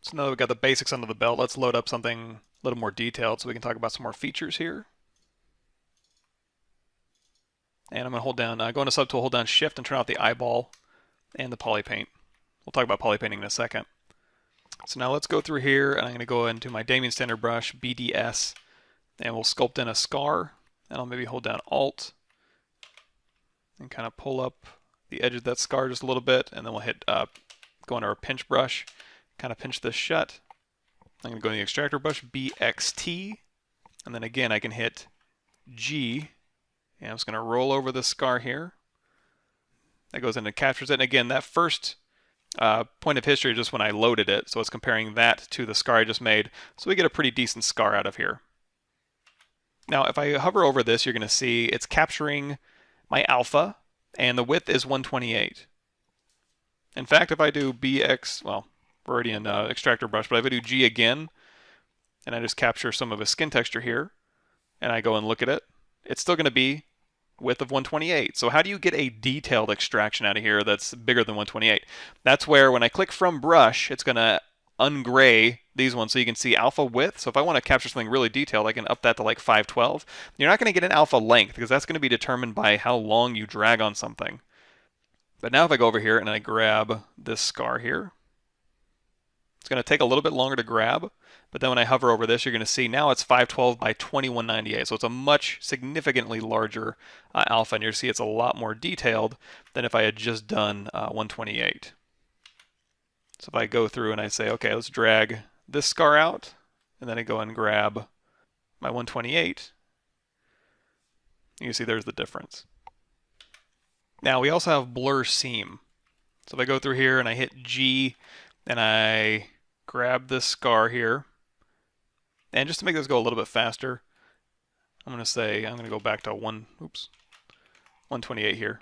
So now that we've got the basics under the belt, let's load up something a little more detailed so we can talk about some more features here. And I'm going to hold down, go into Subtool, hold down Shift, and turn off the eyeball and the poly paint. We'll talk about poly painting in a second. So now let's go through here, and I'm going to go into my Damien Standard Brush, BDS, and we'll sculpt in a scar. And I'll maybe hold down Alt and kind of pull up the edge of that scar just a little bit, and then we'll hit go into our pinch brush, kind of pinch this shut. I'm going to go in the extractor brush, BXT, and then again I can hit G, and I'm just going to roll over the scar here. That goes in and captures it, and again that first point of history is just when I loaded it, so it's comparing that to the scar I just made, so we get a pretty decent scar out of here. Now if I hover over this, you're going to see it's capturing my alpha, and the width is 128. In fact, if I do BX, well, we're already in extractor brush, but if I do G again, and I just capture some of his skin texture here, and I go and look at it, it's still going to be width of 128. So how do you get a detailed extraction out of here that's bigger than 128? That's where when I click from brush, it's going to ungray these ones so you can see alpha width. So if I want to capture something really detailed, I can up that to like 512. You're not going to get an alpha length because that's going to be determined by how long you drag on something. But now if I go over here and I grab this scar here, it's going to take a little bit longer to grab, but then when I hover over this, you're going to see now it's 512 by 2198. So it's a much significantly larger alpha, and you'll see it's a lot more detailed than if I had just done 128. So if I go through and I say, okay, let's drag this scar out, and then I go and grab my 128, you can see there's the difference. Now we also have blur seam. So if I go through here and I hit G and I grab this scar here, and just to make this go a little bit faster, I'm going to go back to 128 here,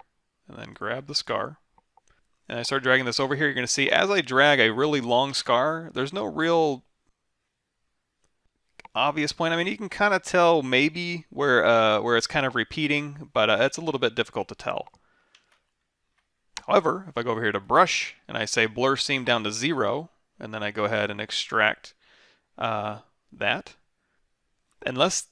and then grab the scar. And I start dragging this over here, you're going to see as I drag a really long scar, there's no real obvious point. I mean, you can kind of tell maybe where it's kind of repeating, but it's a little bit difficult to tell. However, if I go over here to brush and I say blur seam down to 0, and then I go ahead and extract that, unless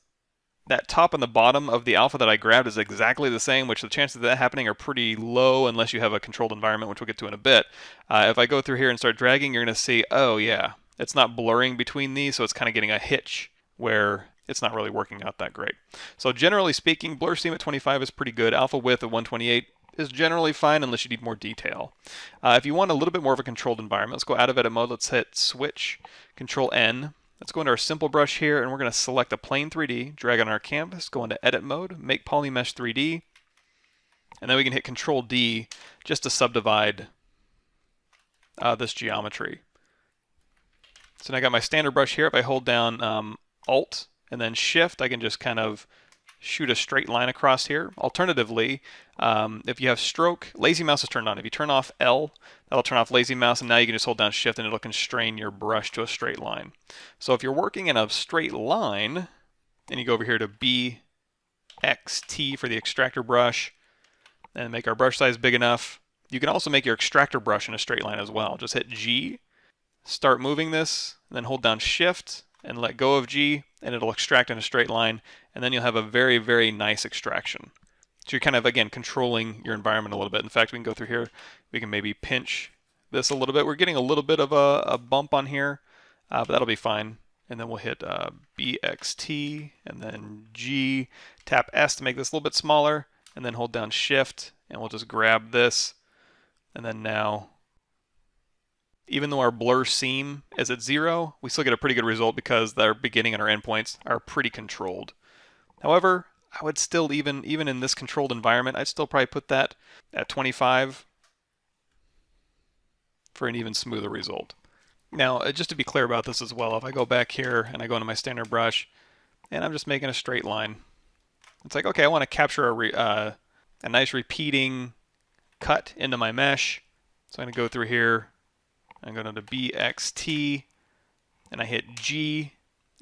that top and the bottom of the alpha that I grabbed is exactly the same, which the chances of that happening are pretty low unless you have a controlled environment, which we'll get to in a bit. If I go through here and start dragging, you're going to see, oh yeah, it's not blurring between these, so it's kind of getting a hitch where it's not really working out that great. So generally speaking, blur seam at 25 is pretty good. Alpha width at 128 is generally fine unless you need more detail. If you want a little bit more of a controlled environment, let's go out of edit mode. Let's hit switch, control N. Let's go into our simple brush here, and we're going to select a plane 3D, drag on our canvas, go into edit mode, make polymesh 3D, and then we can hit control D just to subdivide this geometry. So now I got my standard brush here. If I hold down Alt and then Shift, I can just kind of shoot a straight line across here. Alternatively, if you have stroke, lazy mouse is turned on. If you turn off L, that'll turn off lazy mouse, and now you can just hold down Shift and it'll constrain your brush to a straight line. So if you're working in a straight line, and you go over here to BXT for the extractor brush, and make our brush size big enough, you can also make your extractor brush in a straight line as well. Just hit G, start moving this, and then hold down Shift, and let go of G, and it'll extract in a straight line, and then you'll have a very, very nice extraction. So you're kind of, again, controlling your environment a little bit. In fact, we can go through here, we can maybe pinch this a little bit. We're getting a little bit of a bump on here, but that'll be fine. And then we'll hit BXT, and then G, tap S to make this a little bit smaller, and then hold down Shift, and we'll just grab this, and then now, even though our blur seam is at 0, we still get a pretty good result because our beginning and our endpoints are pretty controlled. However, I would still, even in this controlled environment, I'd still probably put that at 25 for an even smoother result. Now, just to be clear about this as well, if I go back here and I go into my standard brush and I'm just making a straight line, it's like, okay, I want to capture a nice repeating cut into my mesh. So I'm going to go through here, I'm going to BXT, and I hit G,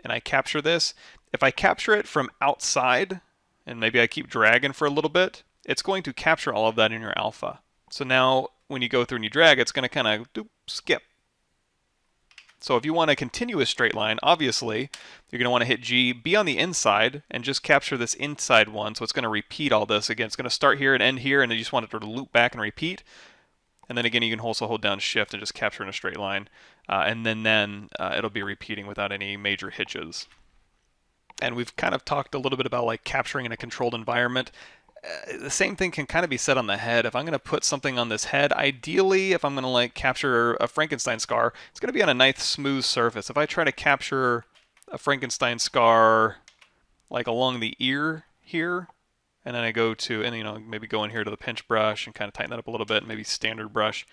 and I capture this. If I capture it from outside, and maybe I keep dragging for a little bit, it's going to capture all of that in your alpha. So now when you go through and you drag, it's going to kind of skip. So if you want a continuous straight line, obviously, you're going to want to hit G, be on the inside, and just capture this inside one. So it's going to repeat all this. Again, it's going to start here and end here, and you just want it to loop back and repeat. And then again, you can also hold down Shift and just capture in a straight line. And then it'll be repeating without any major hitches. And we've kind of talked a little bit about like capturing in a controlled environment. The same thing can kind of be said on the head. If I'm going to put something on this head, ideally, if I'm going to like capture a Frankenstein scar, it's going to be on a nice smooth surface. If I try to capture a Frankenstein scar like along the ear here, and then I go to, and maybe go in here to the pinch brush and kind of tighten that up a little bit, maybe standard brush,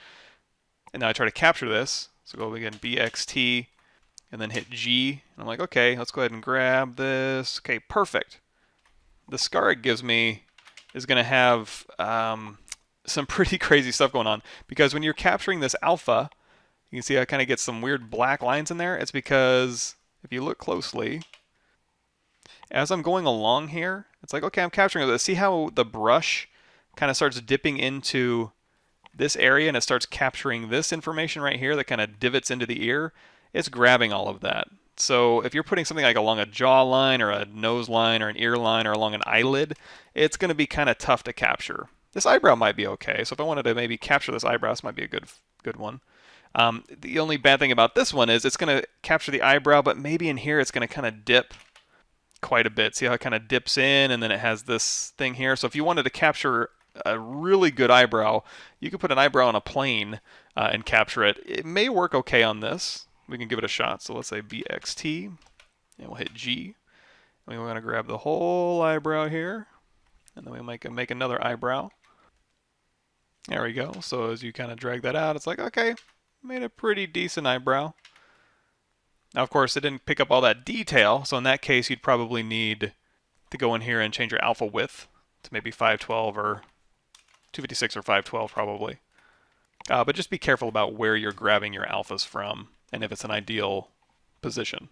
and now I try to capture this. So go again, BXT, and then hit G, and I'm like, okay, let's go ahead and grab this. Okay, perfect. The scar it gives me is going to have some pretty crazy stuff going on, because when you're capturing this alpha, you can see I kind of get some weird black lines in there. It's because if you look closely, as I'm going along here, it's like, okay, I'm capturing this. See how the brush kind of starts dipping into this area and it starts capturing this information right here that kind of divots into the ear? It's grabbing all of that. So if you're putting something like along a jaw line or a nose line or an ear line or along an eyelid, it's going to be kind of tough to capture. This eyebrow might be okay. So if I wanted to maybe capture this eyebrow, this might be a good one. The only bad thing about this one is it's going to capture the eyebrow, but maybe in here it's going to kind of dip quite a bit. See how it kind of dips in, and then it has this thing here. So if you wanted to capture a really good eyebrow, you could put an eyebrow on a plane and capture it. It may work okay on this. We can give it a shot. So let's say BXT, and we'll hit G. And we want to grab the whole eyebrow here, and then we make another eyebrow. There we go. So as you kind of drag that out, it's like, okay, made a pretty decent eyebrow. Now, of course, it didn't pick up all that detail, so in that case, you'd probably need to go in here and change your alpha width to maybe 512 or 256 or 512 probably. But just be careful about where you're grabbing your alphas from and if it's an ideal position.